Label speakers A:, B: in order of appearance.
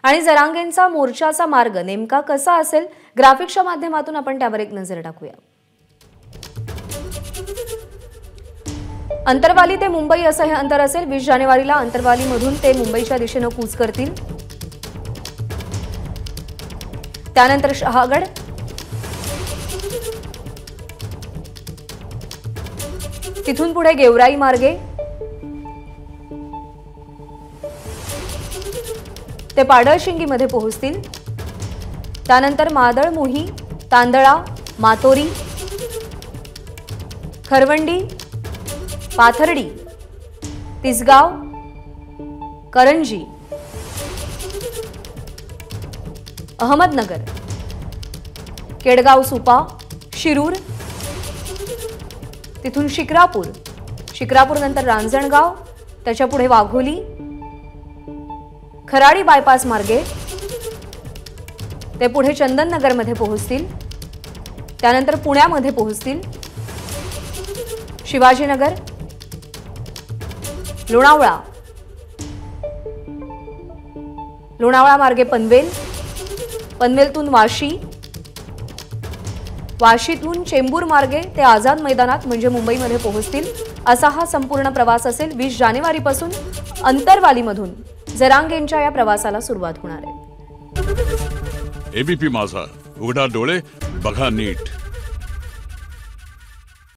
A: आणि जरांगेंचा मोर्चाचा मार्ग नेमका कसा असेल, ग्राफिक्सच्या माध्यमातून आपण त्यावर एक नजर टाकूया। अंतरवाली ते मुंबई असं हे अंतर असेल। 20 जानेवारीला अंतरवालीमधून ते मुंबईच्या दिशेने कूच करतील। त्यानंतर शहागड, तिथून पुढे गेवराई मार्गे ते पाडळशिंगीमध्ये पोहोचतील। त्यानंतर मादळ, मोही, तांदळा, मातोरी, खरवंडी, पाथर्डी, तिसगाव, करंजी, अहमदनगर, केडगाव, सुपा, शिरूर, तिथून शिक्रापूर, शिक्रापूर नंतर रांजणगाव, त्याच्या पुढे वाघोली, खराडी बायपास मार्गे ते पुढे चंदननगरमध्ये पोहोचतील। त्यानंतर पुण्यामध्ये पोहोचतील। शिवाजीनगर, लोणावळा, लोणावळा मार्गे पनवेल, पनवेलतून वाशी, वाशीतून चेंबूर मार्गे ते आझाद मैदानात म्हणजे मुंबईमध्ये पोहोचतील। असा हा संपूर्ण प्रवास असेल। 20 जानेवारीपासून अंतरवालीमधून जरांगेंच्या या प्रवासाला सुरुवात होणार आहे।
B: एबीपी माझा, उघडा डोळे बघा नीट।